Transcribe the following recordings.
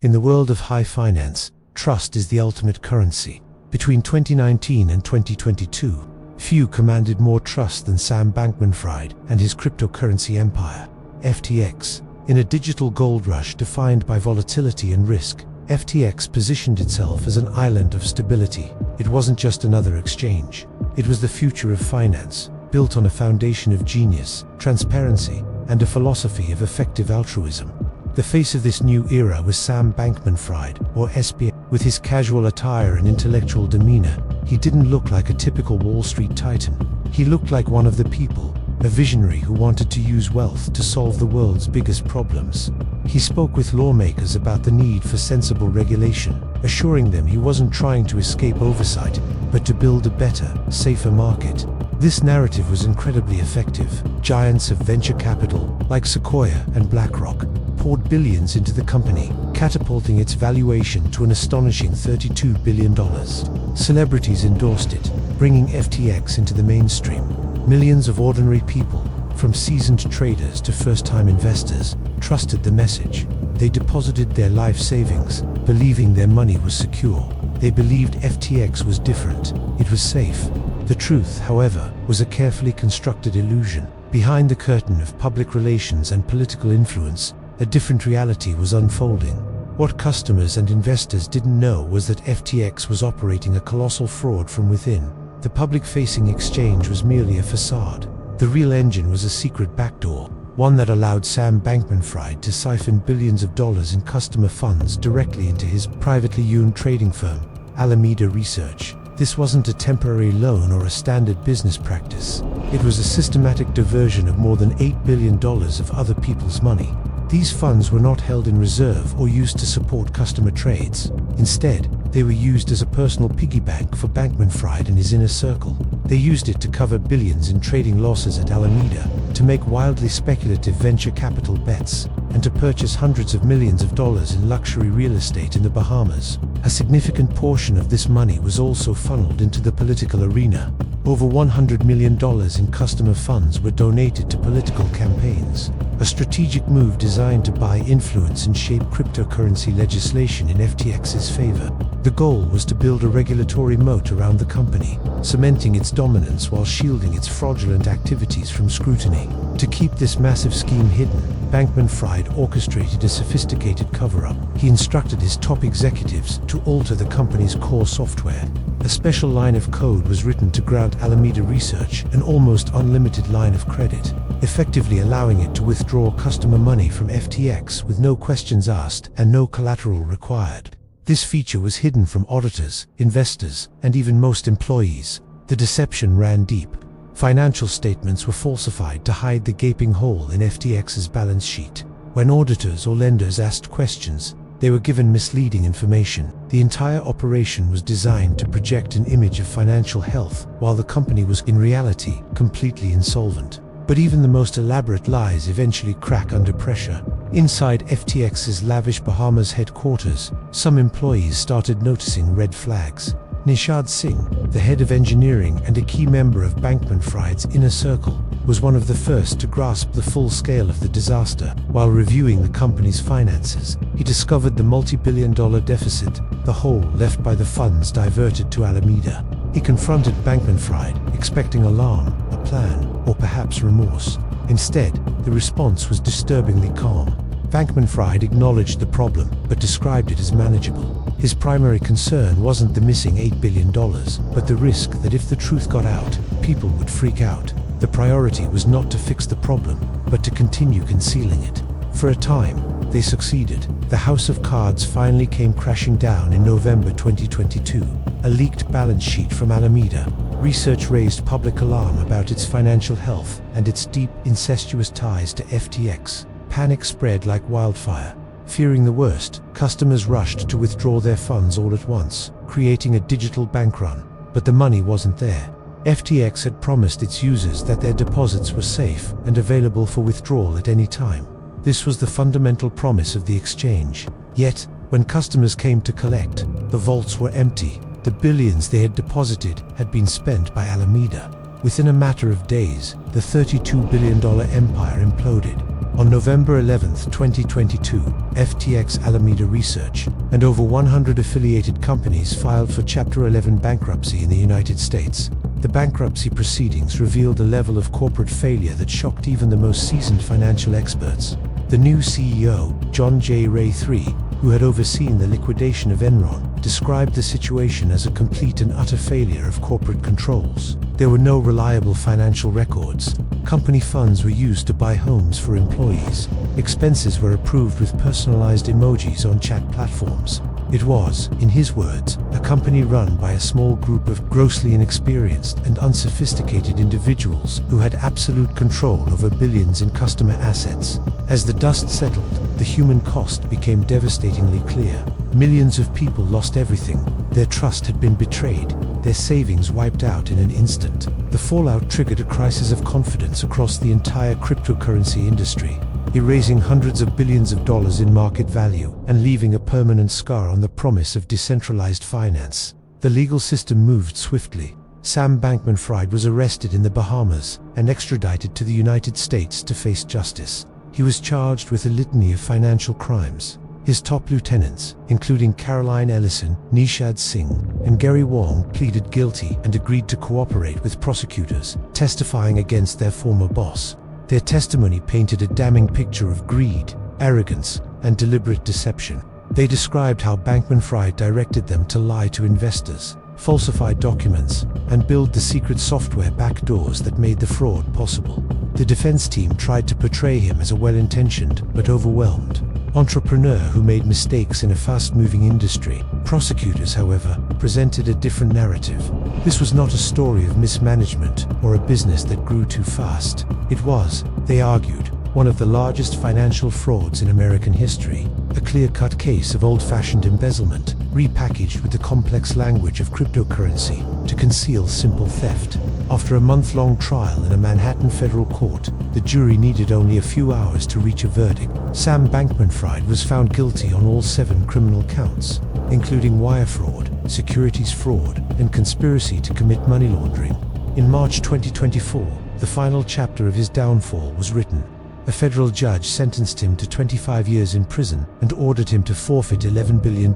In the world of high finance, trust is the ultimate currency. Between 2019 and 2022, few commanded more trust than Sam Bankman-Fried and his cryptocurrency empire, FTX. In a digital gold rush defined by volatility and risk, FTX positioned itself as an island of stability. It wasn't just another exchange. It was the future of finance, built on a foundation of genius, transparency, and a philosophy of effective altruism. The face of this new era was Sam Bankman-Fried, or SBF. With his casual attire and intellectual demeanor, he didn't look like a typical Wall Street titan. He looked like one of the people, a visionary who wanted to use wealth to solve the world's biggest problems. He spoke with lawmakers about the need for sensible regulation, assuring them he wasn't trying to escape oversight, but to build a better, safer market. This narrative was incredibly effective. Giants of venture capital, like Sequoia and BlackRock, poured billions into the company, catapulting its valuation to an astonishing $32 billion. Celebrities endorsed it, bringing FTX into the mainstream. Millions of ordinary people, from seasoned traders to first-time investors, trusted the message. They deposited their life savings, believing their money was secure. They believed FTX was different. It was safe. The truth, however, was a carefully constructed illusion. Behind the curtain of public relations and political influence, a different reality was unfolding. What customers and investors didn't know was that FTX was operating a colossal fraud from within. The public-facing exchange was merely a facade. The real engine was a secret backdoor, one that allowed Sam Bankman-Fried to siphon billions of dollars in customer funds directly into his privately owned trading firm, Alameda Research. This wasn't a temporary loan or a standard business practice. It was a systematic diversion of more than $8 billion of other people's money. These funds were not held in reserve or used to support customer trades. Instead, they were used as a personal piggy bank for Bankman-Fried and his inner circle. They used it to cover billions in trading losses at Alameda, to make wildly speculative venture capital bets, and to purchase hundreds of millions of dollars in luxury real estate in the Bahamas. A significant portion of this money was also funneled into the political arena. Over $100 million in customer funds were donated to political campaigns, a strategic move designed to buy influence and shape cryptocurrency legislation in FTX's favor. The goal was to build a regulatory moat around the company, cementing its dominance while shielding its fraudulent activities from scrutiny. To keep this massive scheme hidden, Bankman-Fried orchestrated a sophisticated cover-up. He instructed his top executives to alter the company's core software. A special line of code was written to grant Alameda Research an almost unlimited line of credit, effectively allowing it to withdraw customer money from FTX with no questions asked and no collateral required. This feature was hidden from auditors, investors, and even most employees. The deception ran deep. Financial statements were falsified to hide the gaping hole in FTX's balance sheet. When auditors or lenders asked questions, they were given misleading information. The entire operation was designed to project an image of financial health, while the company was, in reality, completely insolvent. But even the most elaborate lies eventually crack under pressure. Inside FTX's lavish Bahamas headquarters, some employees started noticing red flags. Nishad Singh, the head of engineering and a key member of Bankman-Fried's inner circle, was one of the first to grasp the full scale of the disaster. While reviewing the company's finances, he discovered the multi-billion-dollar deficit, the hole left by the funds diverted to Alameda. He confronted Bankman-Fried, expecting alarm, a plan, or perhaps remorse. Instead, the response was disturbingly calm. Bankman-Fried acknowledged the problem, but described it as manageable. His primary concern wasn't the missing $8 billion, but the risk that if the truth got out, people would freak out. The priority was not to fix the problem, but to continue concealing it. For a time, they succeeded. The house of cards finally came crashing down in November 2022. A leaked balance sheet from Alameda Research raised public alarm about its financial health and its deep, incestuous ties to FTX. Panic spread like wildfire. Fearing the worst, customers rushed to withdraw their funds all at once, creating a digital bank run. But the money wasn't there. FTX had promised its users that their deposits were safe and available for withdrawal at any time. This was the fundamental promise of the exchange. Yet, when customers came to collect, the vaults were empty. The billions they had deposited had been spent by Alameda. Within a matter of days, the $32 billion empire imploded. On November 11, 2022, FTX, Alameda Research, and over 100 affiliated companies filed for Chapter 11 bankruptcy in the United States. The bankruptcy proceedings revealed a level of corporate failure that shocked even the most seasoned financial experts. The new CEO, John J. Ray III, who had overseen the liquidation of Enron, described the situation as a complete and utter failure of corporate controls. There were no reliable financial records. Company funds were used to buy homes for employees. Expenses were approved with personalized emojis on chat platforms. It was, in his words, a company run by a small group of grossly inexperienced and unsophisticated individuals who had absolute control over billions in customer assets. As the dust settled, the human cost became devastatingly clear. Millions of people lost everything. Their trust had been betrayed, their savings wiped out in an instant. The fallout triggered a crisis of confidence across the entire cryptocurrency industry, erasing hundreds of billions of dollars in market value and leaving a permanent scar on the promise of decentralized finance. The legal system moved swiftly. Sam Bankman-Fried was arrested in the Bahamas and extradited to the United States to face justice. He was charged with a litany of financial crimes. His top lieutenants, including Caroline Ellison, Nishad Singh, and Gary Wong, pleaded guilty and agreed to cooperate with prosecutors, testifying against their former boss. Their testimony painted a damning picture of greed, arrogance, and deliberate deception. They described how Bankman-Fried directed them to lie to investors, falsify documents, and build the secret software backdoors that made the fraud possible. The defense team tried to portray him as a well-intentioned but overwhelmed entrepreneur who made mistakes in a fast-moving industry. Prosecutors, however, presented a different narrative. This was not a story of mismanagement or a business that grew too fast. It was, they argued, one of the largest financial frauds in American history, a clear-cut case of old-fashioned embezzlement, repackaged with the complex language of cryptocurrency to conceal simple theft. After a month-long trial in a Manhattan federal court, the jury needed only a few hours to reach a verdict. Sam Bankman-Fried was found guilty on all 7 criminal counts, including wire fraud, securities fraud, and conspiracy to commit money laundering. In March 2024, the final chapter of his downfall was written. A federal judge sentenced him to 25 years in prison and ordered him to forfeit $11 billion.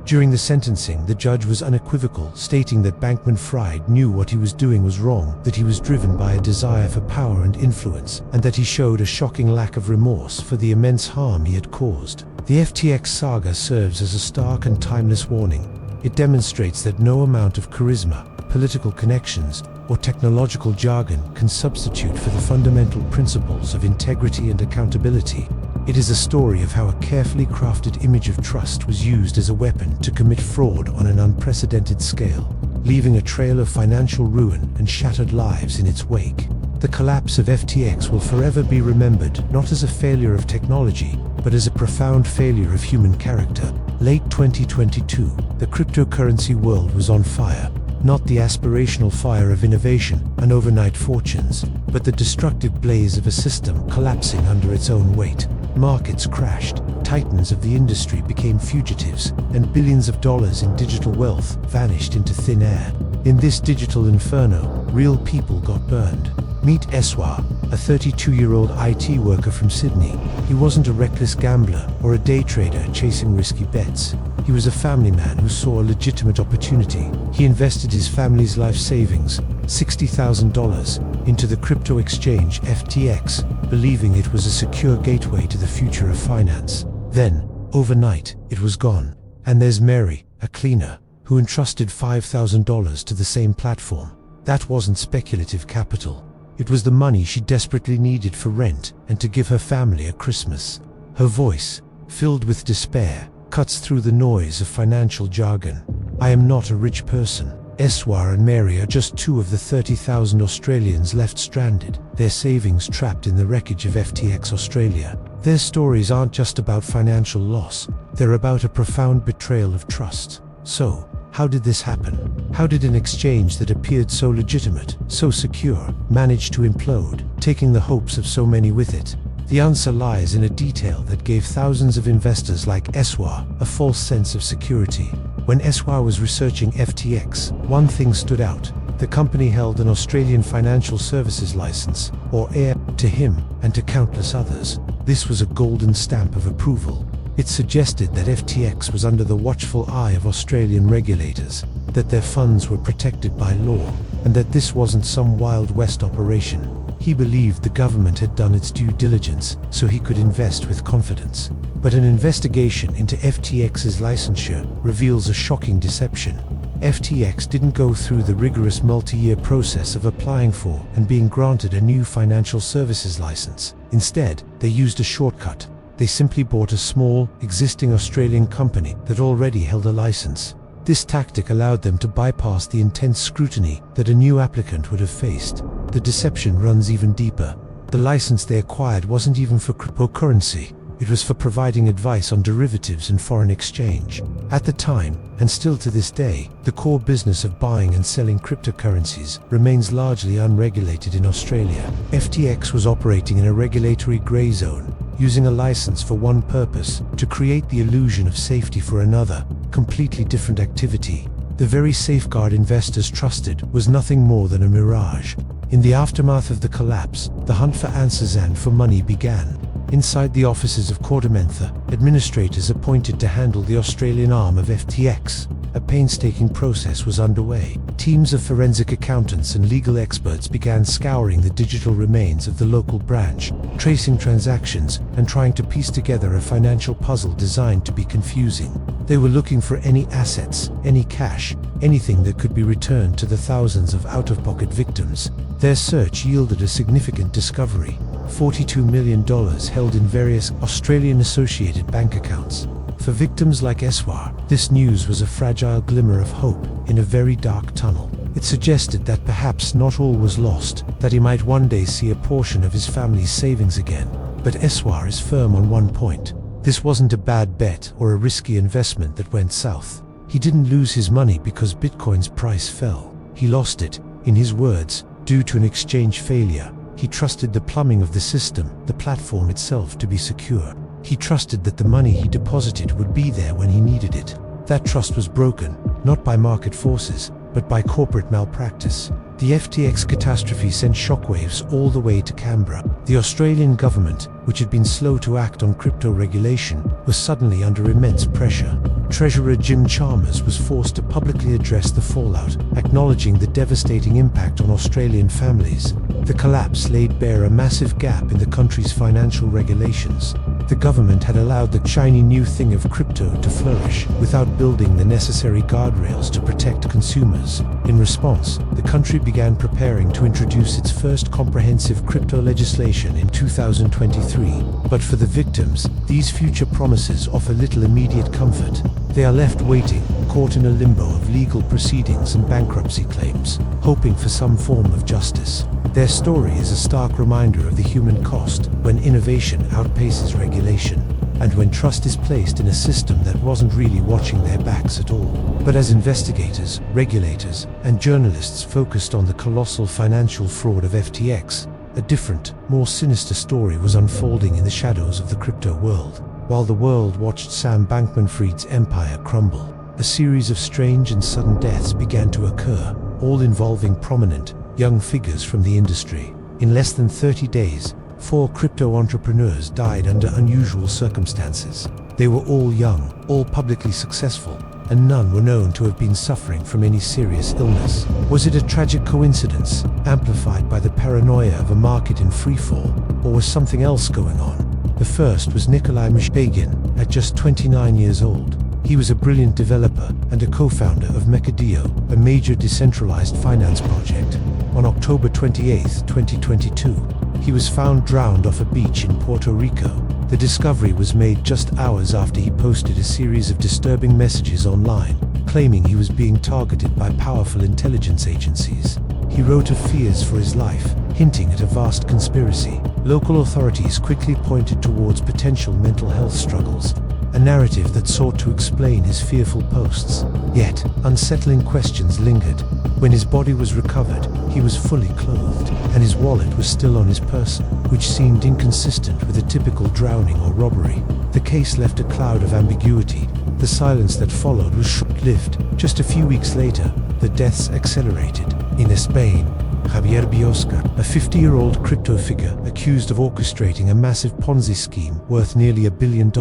During the sentencing, the judge was unequivocal, stating that Bankman-Fried knew what he was doing was wrong, that he was driven by a desire for power and influence, and that he showed a shocking lack of remorse for the immense harm he had caused. The FTX saga serves as a stark and timeless warning. It demonstrates that no amount of charisma, political connections, or technological jargon can substitute for the fundamental principles of integrity and accountability. It is a story of how a carefully crafted image of trust was used as a weapon to commit fraud on an unprecedented scale, leaving a trail of financial ruin and shattered lives in its wake. The collapse of FTX will forever be remembered not as a failure of technology, but as a profound failure of human character. Late 2022, the cryptocurrency world was on fire. Not the aspirational fire of innovation and overnight fortunes, but the destructive blaze of a system collapsing under its own weight. Markets crashed, titans of the industry became fugitives, and billions of dollars in digital wealth vanished into thin air. In this digital inferno, real people got burned. Meet Eswar, a 32-year-old IT worker from Sydney. He wasn't a reckless gambler or a day trader chasing risky bets. He was a family man who saw a legitimate opportunity. He invested his family's life savings, $60,000, into the crypto exchange FTX, believing it was a secure gateway to the future of finance. Then, overnight, it was gone. And there's Mary, a cleaner, who entrusted $5,000 to the same platform. That wasn't speculative capital. It was the money she desperately needed for rent and to give her family a Christmas. Her voice, filled with despair, cuts through the noise of financial jargon. I am not a rich person. Eswar and Mary are just 2 of the 30,000 Australians left stranded, their savings trapped in the wreckage of FTX Australia. Their stories aren't just about financial loss, they're about a profound betrayal of trust. So, how did this happen? How did an exchange that appeared so legitimate, so secure, manage to implode, taking the hopes of so many with it? The answer lies in a detail that gave thousands of investors like Eswar a false sense of security. When Eswar was researching FTX, one thing stood out. The company held an Australian financial services license, or AIR, to him and to countless others. This was a golden stamp of approval. It suggested that FTX was under the watchful eye of Australian regulators, that their funds were protected by law, and that this wasn't some Wild West operation. He believed the government had done its due diligence, so he could invest with confidence. But an investigation into FTX's licensure reveals a shocking deception. FTX didn't go through the rigorous multi-year process of applying for and being granted a new financial services license. Instead, they used a shortcut. They simply bought a small, existing Australian company that already held a license. This tactic allowed them to bypass the intense scrutiny that a new applicant would have faced. The deception runs even deeper. The license they acquired wasn't even for cryptocurrency. It was for providing advice on derivatives and foreign exchange. At the time, and still to this day, the core business of buying and selling cryptocurrencies remains largely unregulated in Australia. FTX was operating in a regulatory grey zone, using a license for one purpose, to create the illusion of safety for another, completely different activity. The very safeguard investors trusted was nothing more than a mirage. In the aftermath of the collapse, the hunt for answers and for money began. Inside the offices of Cordamentha, administrators appointed to handle the Australian arm of FTX, a painstaking process was underway. Teams of forensic accountants and legal experts began scouring the digital remains of the local branch, tracing transactions and trying to piece together a financial puzzle designed to be confusing. They were looking for any assets, any cash, anything that could be returned to the thousands of out-of-pocket victims. Their search yielded a significant discovery: $42 million held in various Australian associated bank accounts. For victims like Eswar, this news was a fragile glimmer of hope in a very dark tunnel. It suggested that perhaps not all was lost, that he might one day see a portion of his family's savings again. But Eswar is firm on one point. This wasn't a bad bet or a risky investment that went south. He didn't lose his money because Bitcoin's price fell. He lost it, in his words, due to an exchange failure. He trusted the plumbing of the system, the platform itself, to be secure. He trusted that the money he deposited would be there when he needed it. That trust was broken, not by market forces, but by corporate malpractice. The FTX catastrophe sent shockwaves all the way to Canberra. The Australian government, which had been slow to act on crypto regulation, was suddenly under immense pressure. Treasurer Jim Chalmers was forced to publicly address the fallout, acknowledging the devastating impact on Australian families. The collapse laid bare a massive gap in the country's financial regulations. The government had allowed the shiny new thing of crypto to flourish without building the necessary guardrails to protect consumers. In response, the country began preparing to introduce its first comprehensive crypto legislation in 2023. But for the victims, these future promises offer little immediate comfort. They are left waiting, caught in a limbo of legal proceedings and bankruptcy claims, hoping for some form of justice. Their story is a stark reminder of the human cost when innovation outpaces regulation, and when trust is placed in a system that wasn't really watching their backs at all. But as investigators, regulators, and journalists focused on the colossal financial fraud of FTX, a different, more sinister story was unfolding in the shadows of the crypto world. While the world watched Sam Bankman-Fried's empire crumble, a series of strange and sudden deaths began to occur, all involving prominent, young figures from the industry. In less than 30 days, 4 crypto entrepreneurs died under unusual circumstances. They were all young, all publicly successful, and none were known to have been suffering from any serious illness. Was it a tragic coincidence, amplified by the paranoia of a market in freefall, or was something else going on? The first was Nikolai Mishpegin, at just 29 years old. He was a brilliant developer and a co-founder of Mekadeo, a major decentralized finance project. On October 28, 2022, he was found drowned off a beach in Puerto Rico. The discovery was made just hours after he posted a series of disturbing messages online, claiming he was being targeted by powerful intelligence agencies. He wrote of fears for his life, hinting at a vast conspiracy. Local authorities quickly pointed towards potential mental health struggles, a narrative that sought to explain his fearful posts. Yet, unsettling questions lingered. When his body was recovered, he was fully clothed, and his wallet was still on his person, which seemed inconsistent with a typical drowning or robbery. The case left a cloud of ambiguity. The silence that followed was short-lived. Just a few weeks later, the deaths accelerated. In Spain, Javier Biosca, a 50-year-old crypto figure accused of orchestrating a massive Ponzi scheme worth nearly $1 billion,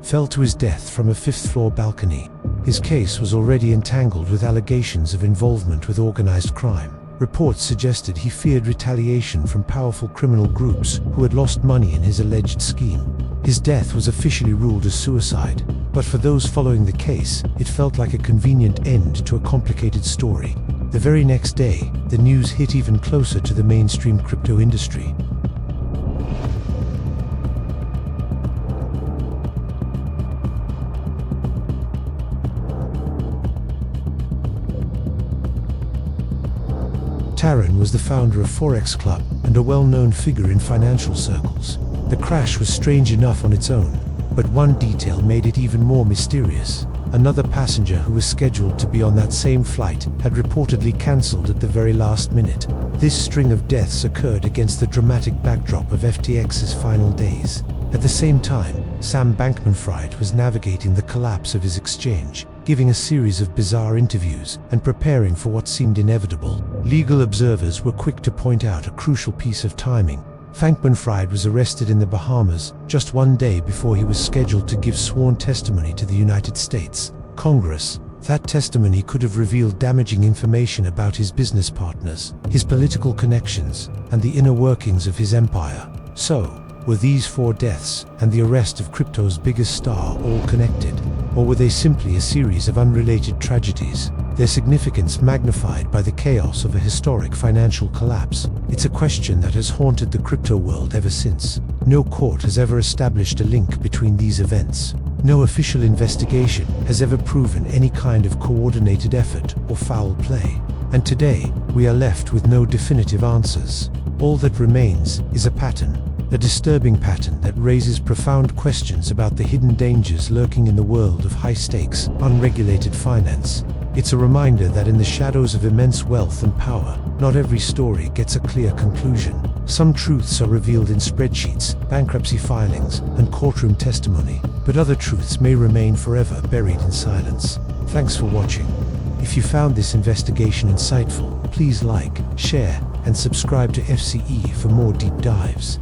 fell to his death from a fifth-floor balcony. His case was already entangled with allegations of involvement with organized crime. Reports suggested he feared retaliation from powerful criminal groups who had lost money in his alleged scheme. His death was officially ruled as suicide, but for those following the case, it felt like a convenient end to a complicated story. The very next day, the news hit even closer to the mainstream crypto industry. Taran was the founder of Forex Club and a well-known figure in financial circles. The crash was strange enough on its own, but one detail made it even more mysterious. Another passenger who was scheduled to be on that same flight had reportedly cancelled at the very last minute. This string of deaths occurred against the dramatic backdrop of FTX's final days. At the same time, Sam Bankman-Fried was navigating the collapse of his exchange, giving a series of bizarre interviews and preparing for what seemed inevitable. Legal observers were quick to point out a crucial piece of timing. Bankman-Fried was arrested in the Bahamas just one day before he was scheduled to give sworn testimony to the United States Congress. That testimony could have revealed damaging information about his business partners, his political connections, and the inner workings of his empire. So, were these 4 deaths and the arrest of crypto's biggest star all connected? Or were they simply a series of unrelated tragedies, their significance magnified by the chaos of a historic financial collapse? It's a question that has haunted the crypto world ever since. No court has ever established a link between these events. No official investigation has ever proven any kind of coordinated effort or foul play. And today, we are left with no definitive answers. All that remains is a pattern. A disturbing pattern that raises profound questions about the hidden dangers lurking in the world of high-stakes, unregulated finance. It's a reminder that in the shadows of immense wealth and power, not every story gets a clear conclusion. Some truths are revealed in spreadsheets, bankruptcy filings, and courtroom testimony, but other truths may remain forever buried in silence. Thanks for watching. If you found this investigation insightful, please like, share, and subscribe to FCE for more deep dives.